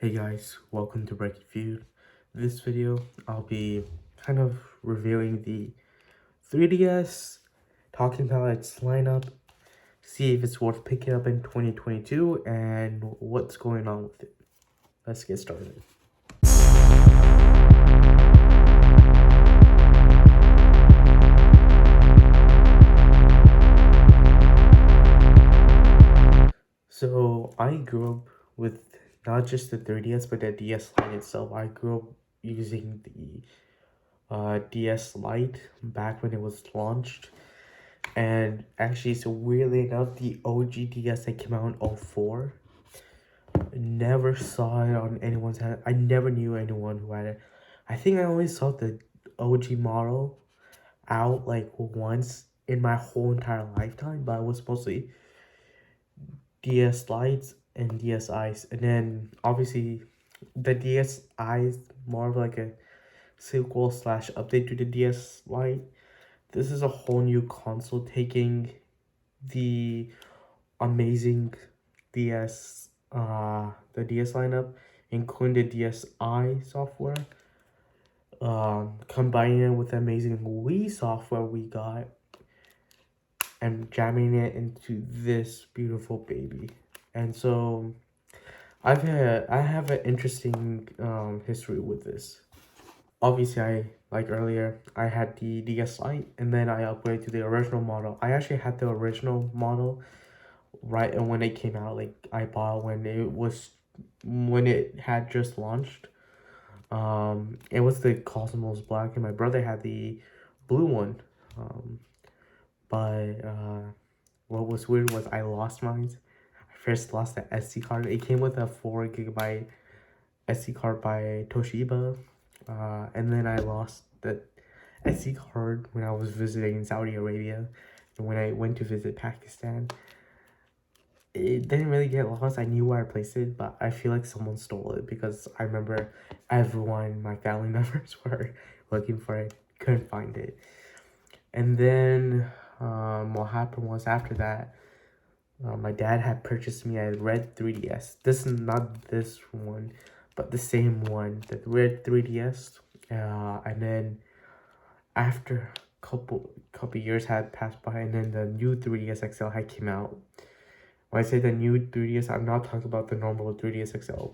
Hey guys, welcome to Breaking Feud. This video, I'll be kind of reviewing the 3DS, talking about its lineup, see if it's worth picking up in 2022, and what's going on with it. Let's get started. So, I grew up with not just the 3DS, but the DS Lite itself. I grew up using the DS Lite back when it was launched. And actually, so weirdly enough, the OG DS that came out in 04, never saw it on anyone's hand. I never knew anyone who had it. I think I only saw the OG model out like once in my whole entire lifetime, but it was mostly DS Lites and DSIs. And then obviously the DSIs more of like a sequel slash update to the DS Lite. This is a whole new console taking the amazing DS the DS lineup, including the DSi software, combining it with the amazing Wii software we got and jamming it into this beautiful baby. And so I have an interesting history with this. Obviously, like earlier, I had the DS Lite, and then I upgraded to the original model. I actually had the original model right, and when it came out, like I bought when it had just launched. It was the Cosmos Black, and my brother had the blue one. But what was weird was I lost mine. I first lost the SD card. It came with a 4 GB SD card by Toshiba, and then I lost the SD card when I was visiting Saudi Arabia, and when I went to visit Pakistan. It didn't really get lost. I knew where I placed it, but I feel like someone stole it because I remember everyone, my family members, were looking for it, couldn't find it. And then what happened was after that, my dad had purchased me a red 3DS. This is not this one, but the same one, the red 3DS. And then after couple years had passed by, and then the new 3DS XL had came out. When I say the new 3DS, I'm not talking about the normal 3DS XL.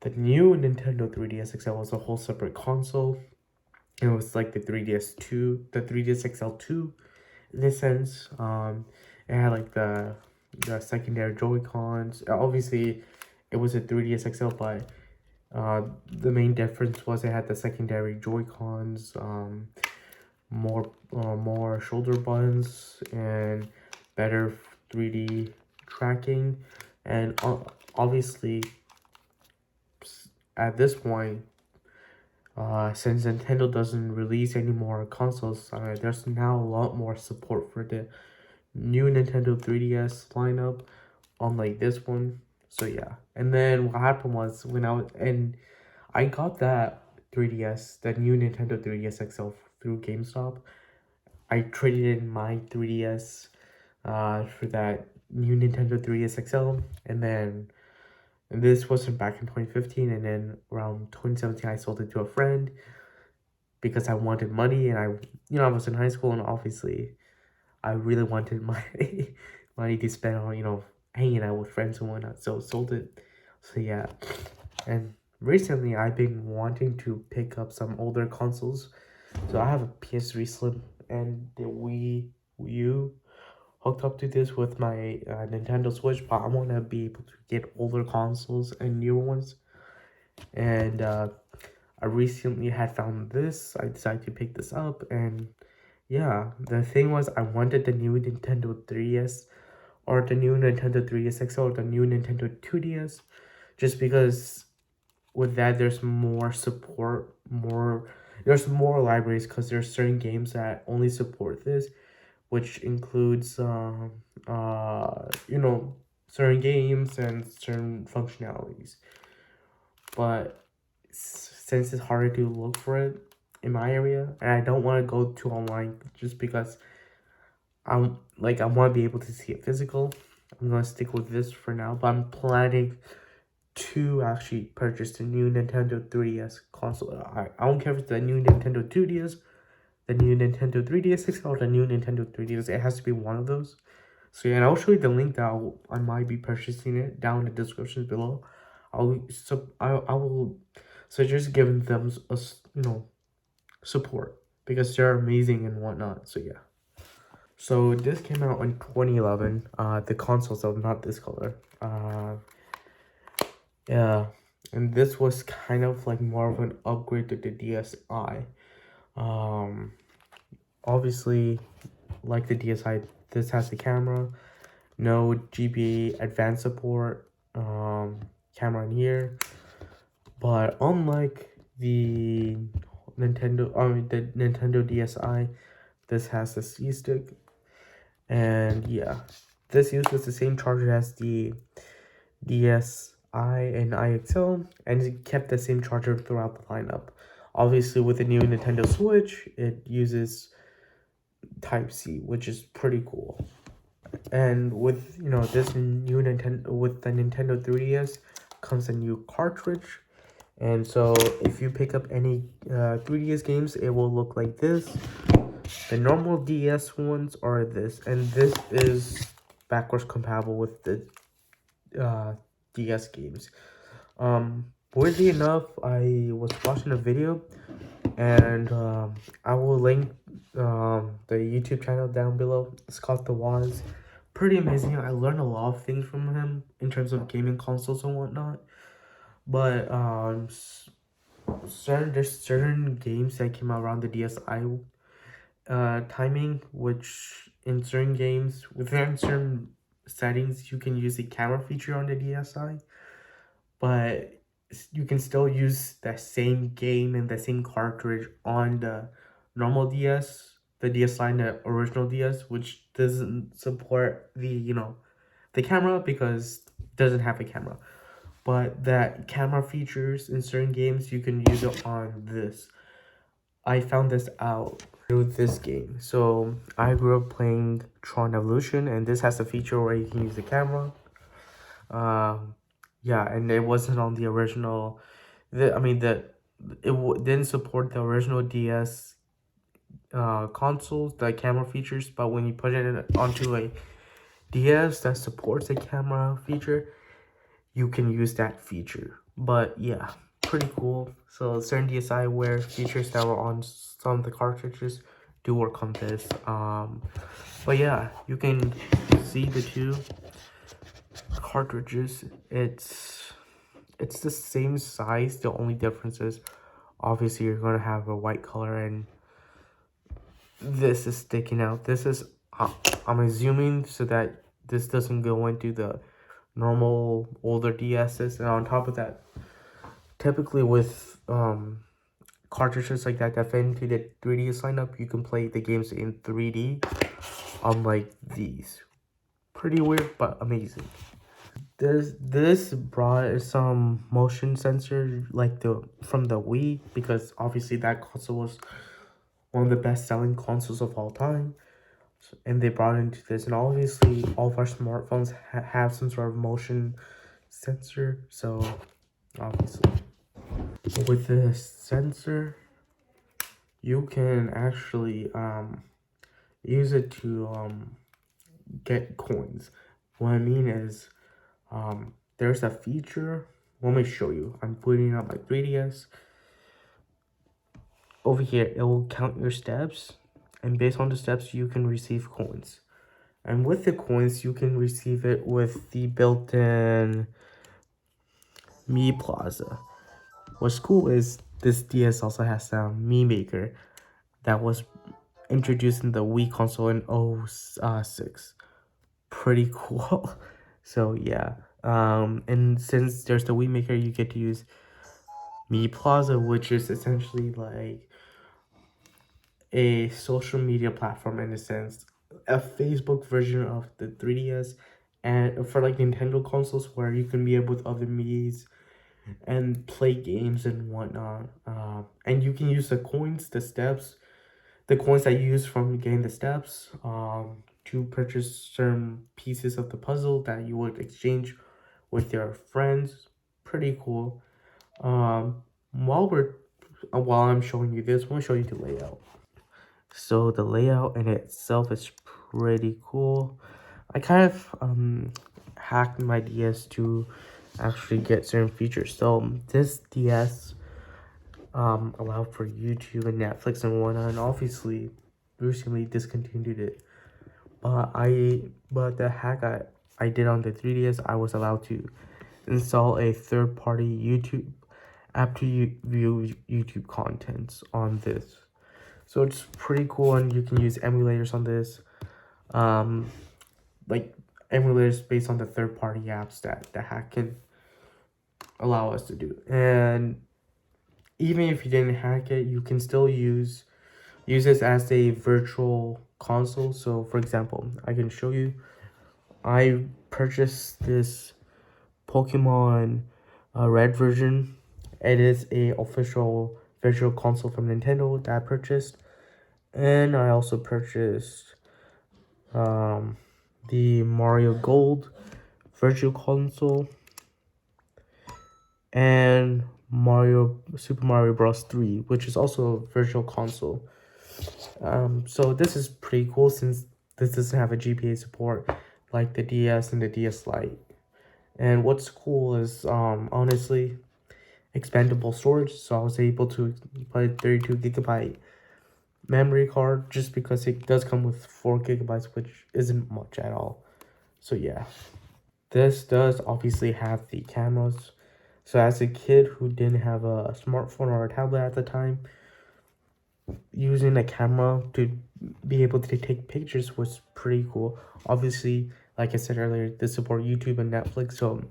The new Nintendo 3DS XL was a whole separate console. It was like the 3DS 2, the 3DS XL 2 in this sense. It had like the secondary Joy-Cons. Obviously, it was a 3DS XL, but the main difference was it had the secondary Joy-Cons, more shoulder buttons, and better 3D tracking. And obviously, at this point, since Nintendo doesn't release any more consoles, there's now a lot more support for the new Nintendo 3DS lineup, unlike this one. So yeah, and then what happened was I got that 3DS, the new Nintendo 3DS XL through GameStop. I traded in my 3DS for that new Nintendo 3DS XL, and then this wasn't back in 2015, and then around 2017 I sold it to a friend because I wanted money, and I was in high school, and obviously I really wanted money to spend on hanging out with friends and whatnot, so sold it. So yeah, and recently I've been wanting to pick up some older consoles. So I have a PS3 Slim and the Wii U hooked up to this with my Nintendo Switch, but I want to be able to get older consoles and newer ones. And I recently had found this. I decided to pick this up, and yeah, the thing was I wanted the new Nintendo 3DS or the new Nintendo 3DS XL or the new Nintendo 2DS, just because with that there's more support, there's more libraries, because there's certain games that only support this, which includes certain games and certain functionalities. But since it's harder to look for it in my area, and I don't want to go to online just because I want to be able to see it physical, I'm gonna stick with this for now. But I'm planning to actually purchase the new Nintendo 3DS console. I don't care if it's the new Nintendo 2DS, the new Nintendo 3DS XL, or the new Nintendo 3DS. It has to be one of those. So yeah, and I'll show you the link that I might be purchasing it down in the description below. I will suggest giving them support because they're amazing and whatnot. So yeah. So this came out in 2011. The consoles are not this color. Yeah, and this was kind of like more of an upgrade to the DSi. Obviously, like the DSi, this has the camera, no GBA advanced support, camera in here. But unlike the the Nintendo DSi, this has the C stick, and yeah, this uses the same charger as the DSi and IXL, and it kept the same charger throughout the lineup. Obviously, with the new Nintendo Switch, it uses Type C, which is pretty cool. And with this new Nintendo, with the Nintendo 3DS, comes a new cartridge. And so if you pick up any 3DS games, it will look like this. The normal DS ones are this, and this is backwards compatible with the DS games. Weirdly enough, I was watching a video, and I will link the YouTube channel down below. It's called The Waz. Pretty amazing. I learned a lot of things from him in terms of gaming consoles and whatnot. But there's certain games that came out around the DSi timing, which in certain games within certain settings you can use the camera feature on the DSi, but you can still use the same game and the same cartridge on the normal DS, the DSi and the original DS, which doesn't support the camera because it doesn't have a camera. But that camera features in certain games, you can use it on this. I found this out through this game. So I grew up playing Tron Evolution, and this has a feature where you can use the camera. Yeah, and it wasn't on the original. It didn't support the original DS consoles, the camera features. But when you put it onto a DS that supports the camera feature, you can use that feature. But yeah, pretty cool. So certain DSi where features that were on some of the cartridges do work on this. But yeah, you can see the two cartridges. It's the same size. The only difference is obviously you're gonna have a white color, and this is sticking out. This is I'm assuming so that this doesn't go into the normal older DSs. And on top of that, typically with cartridges like that fit into the 3DS lineup, you can play the games in 3D, unlike these. Pretty weird, but amazing. This brought some motion sensor like from the Wii, because obviously that console was one of the best selling consoles of all time. And they brought into this, and obviously all of our smartphones have some sort of motion sensor. So obviously with this sensor, you can actually use it to get coins. What I mean is there's a feature. Let me show you. I'm putting up my 3DS. Over here, it will count your steps, and based on the steps, you can receive coins. And with the coins, you can receive it with the built-in Mii Plaza. What's cool is this DS also has a Mii Maker that was introduced in the Wii console in 06. Pretty cool. So yeah, and since there's the Wii Maker, you get to use Mii Plaza, which is essentially like a social media platform in a sense, a Facebook version of the 3DS, and for like Nintendo consoles, where you can be able with other Mii's and play games and whatnot. And you can use the coins, the coins that you use from getting the steps, to purchase certain pieces of the puzzle that you would exchange with your friends. pretty cool. Um, while I'm showing you this, I want to show you the layout. So the layout in itself is pretty cool. I kind of hacked my DS to actually get certain features. So this DS allowed for YouTube and Netflix and whatnot, and obviously recently discontinued it. But the hack I did on the 3DS, I was allowed to install a third-party YouTube app to view YouTube contents on this. So it's pretty cool, and you can use emulators on this. Like emulators based on the third-party apps that the hack can allow us to do. And even if you didn't hack it, you can still use this as a virtual console. So for example, I can show you. I purchased this Pokemon Red version. It is a official virtual console from Nintendo that I purchased. And I also purchased the Mario Gold virtual console and Super Mario Bros. 3, which is also a virtual console. So this is pretty cool since this doesn't have a GPA support like the DS and the DS Lite. And what's cool is honestly expandable storage. So I was able to play 32 GB memory card just because it does come with 4 GB, which isn't much at all. So yeah, this does obviously have the cameras. So as a kid who didn't have a smartphone or a tablet at the time, using a camera to be able to take pictures was pretty cool. Obviously, like I said earlier, they support YouTube and Netflix, so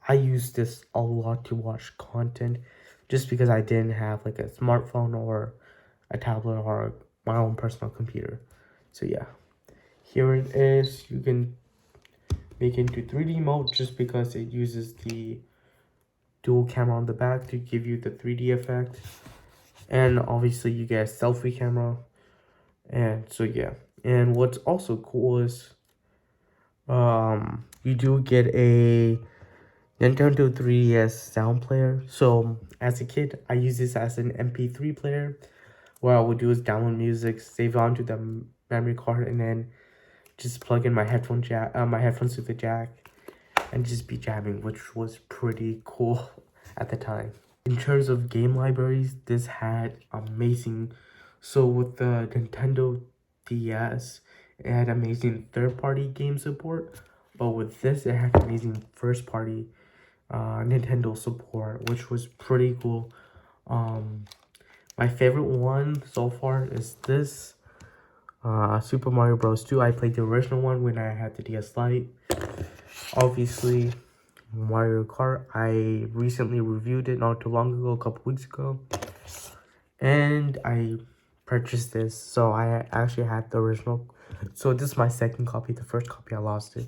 I use this a lot to watch content just because I didn't have like a smartphone or a tablet or my own personal computer. So yeah, here it is. You can make it into 3D mode just because it uses the dual camera on the back to give you the 3D effect. And obviously you get a selfie camera. And so yeah. And what's also cool is you do get a Nintendo 3DS sound player. So as a kid, I use this as an MP3 player. What I would do is download music, save it onto the memory card, and then just plug in my headphones to the jack, and just be jamming, which was pretty cool at the time. In terms of game libraries, this had amazing. So with the Nintendo DS, it had amazing third-party game support, but with this, it had amazing first-party Nintendo support, which was pretty cool. My favorite one so far is this Super Mario Bros. 2. I played the original one when I had the DS Lite. Obviously, Mario Kart, I recently reviewed it not too long ago, a couple weeks ago. And I purchased this, so I actually had the original. So this is my second copy. The first copy I lost it.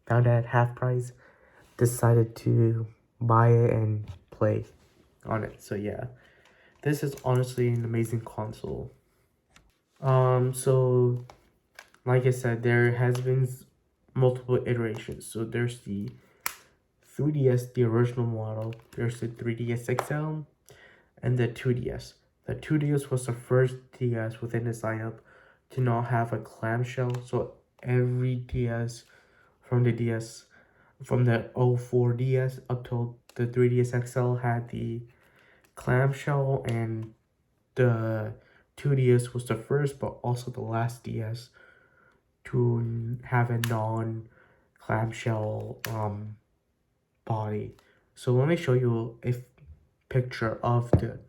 Found it at half price. Decided to buy it and play on it. So yeah, this is honestly an amazing console. So like I said, there has been multiple iterations. So there's the 3DS, the original model. There's the 3DS XL and the 2DS. The 2DS was the first DS within this lineup to not have a clamshell. So every DS from the 04 DS up till the 3DS XL had the clamshell, and the 2DS was the first but also the last DS to have a non-clamshell body. So let me show you a picture of the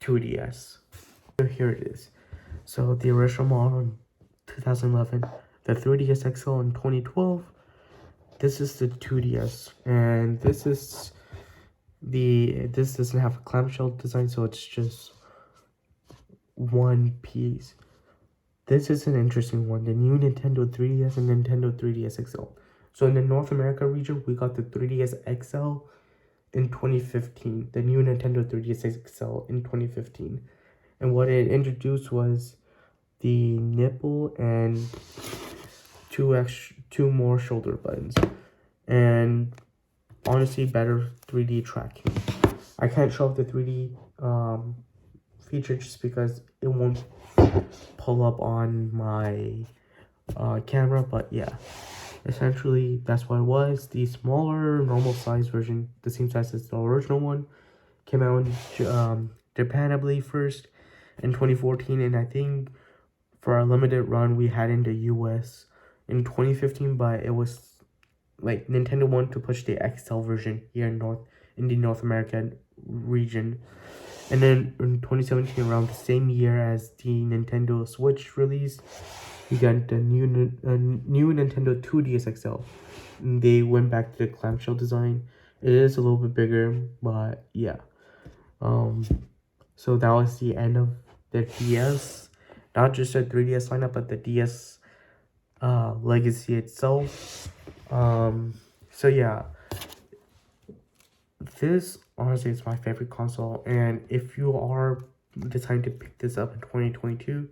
2DS. Here it is. So the original model in 2011, the 3DS XL in 2012. This is the 2DS, and this doesn't have a clamshell design, so it's just one piece. This is an interesting one, the new Nintendo 3DS and Nintendo 3DS XL. So in the North America region, we got the 3DS XL in 2015, the new Nintendo 3DS XL in 2015. And what it introduced was the nipple and two more shoulder buttons. And honestly better 3D tracking. I can't show off the 3D feature just because it won't pull up on my camera, but yeah, essentially that's what it was. The smaller normal size version, the same size as the original one, came out in Japan, I believe, first in 2014, and I think for a limited run we had in the US in 2015, but it was like Nintendo wanted to push the XL version here in the North American region. And then in 2017, around the same year as the Nintendo Switch released, we got the new Nintendo 2DS XL. And they went back to the clamshell design. It is a little bit bigger, but yeah. So that was the end of the DS. Not just the 3DS lineup, but the DS legacy itself. So yeah, this honestly is my favorite console, and if you are deciding to pick this up in 2022,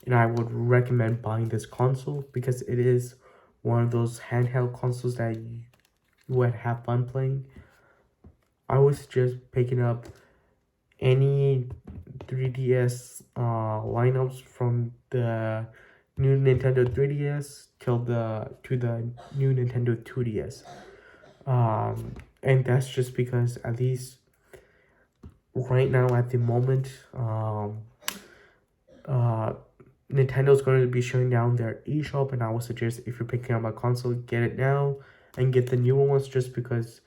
and I would recommend buying this console because it is one of those handheld consoles that you would have fun playing. I would suggest picking up any 3DS lineups from the new Nintendo 3DS to the new Nintendo 2DS. And that's just because at least right now at the moment, Nintendo's going to be shutting down their eShop, and I would suggest if you're picking up a console, get it now and get the newer ones just because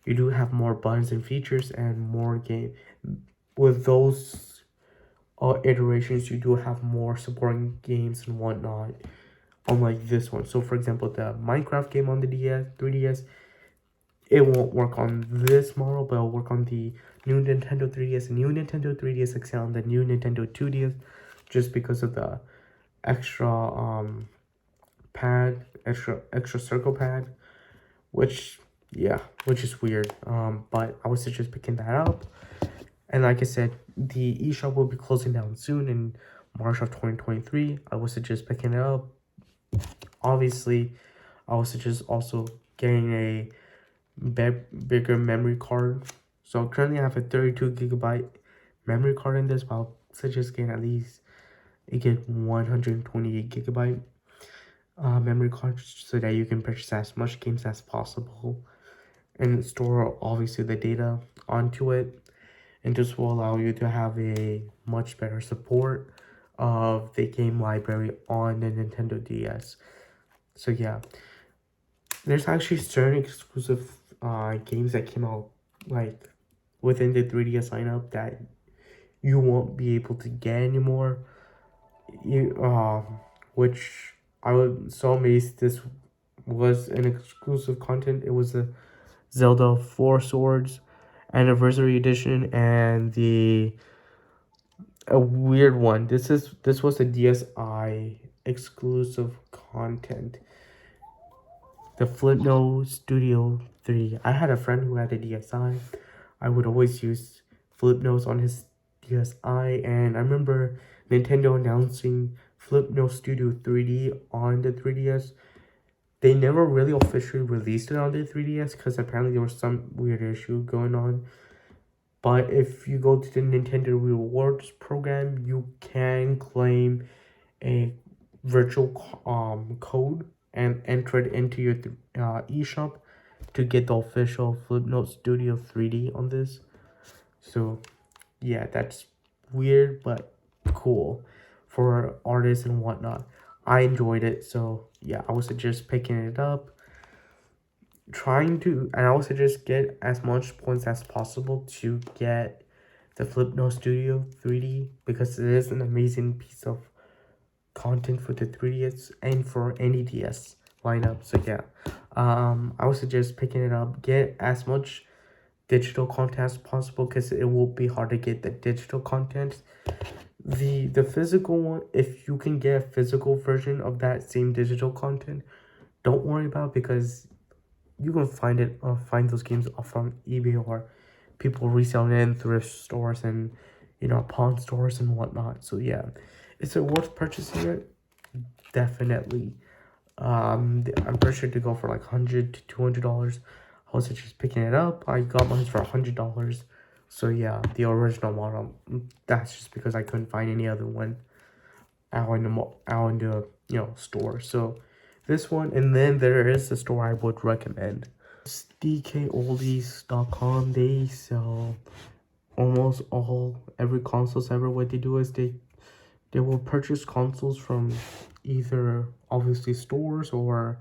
you do have more buttons and features and more game. With those iterations, you do have more supporting games and whatnot, unlike this one. So for example, the Minecraft game on the 3DS, it won't work on this model, but it'll work on the new Nintendo 3DS, new Nintendo 3DS XL, and the new Nintendo 2DS, just because of the extra pad, extra circle pad, which is weird. But I would suggest picking that up. And like I said, the eShop will be closing down soon in March of 2023. I would suggest picking it up. Obviously, I would suggest also getting a bigger memory card. So currently I have a 32GB memory card in this, but I'll suggest getting at least a 128GB memory card so that you can purchase as much games as possible and store obviously the data onto it. And this will allow you to have a much better support of the game library on the Nintendo DS. So yeah, there's actually certain exclusive games that came out like within the 3DS lineup that you won't be able to get anymore. Which I was so amazed this was an exclusive content. It was the Zelda 4 Swords Anniversary Edition and a weird one. This was the DSi exclusive content. The Flipnote Studio 3. I had a friend who had a DSi. I would always use Flipnotes on his DSi, and I remember Nintendo announcing Flipnote Studio 3D on the 3DS. They never really officially released it on the 3DS because apparently there was some weird issue going on. But if you go to the Nintendo Rewards program, you can claim a virtual code and enter it into your eShop to get the official Flipnote Studio 3D on this. So yeah, that's weird but cool for artists and whatnot. I enjoyed it, so yeah, I would suggest picking it up. And I would suggest get as much points as possible to get the Flipnote Studio 3D because it is an amazing piece of content for the 3DS and for any DS lineup. So yeah, I would suggest picking it up. Get as much digital content as possible because it will be hard to get the digital content. The physical one, if you can get a physical version of that same digital content, don't worry about it because you can find those games off on eBay or people reselling it in thrift stores and pawn stores and whatnot. So yeah, is it worth purchasing it? Definitely. I'm pretty sure to go for like $100 to $200. was just picking it up. I got mine for $100. So yeah, the original model. That's just because I couldn't find any other one out in the store. So this one, and then there is the store I would recommend. It's DKoldies.com. They sell almost every consoles ever. What they do is they will purchase consoles from either obviously stores or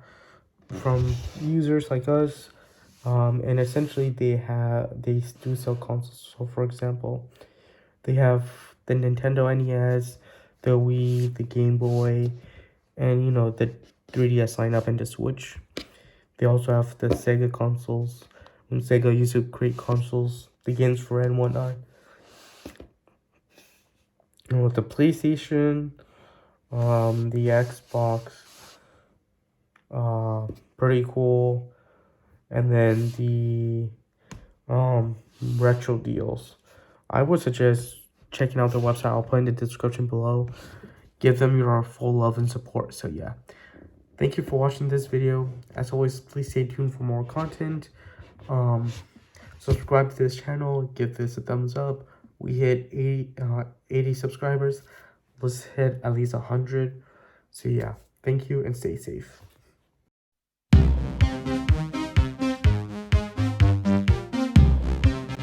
from users like us. And essentially they do sell consoles. So for example, they have the Nintendo NES, the Wii, the Game Boy, and the 3DS lineup and the Switch. They also have the Sega consoles. When Sega used to create consoles, the games for it and whatnot. And with the PlayStation, the Xbox, pretty cool. And then the retro deals. I would suggest checking out their website. I'll put in the description below. Give them your full love and support. So yeah, thank you for watching this video. As always, please stay tuned for more content. Subscribe to this channel. Give this a thumbs up. We hit 80 subscribers. Let's hit at least 100. So yeah, thank you and stay safe.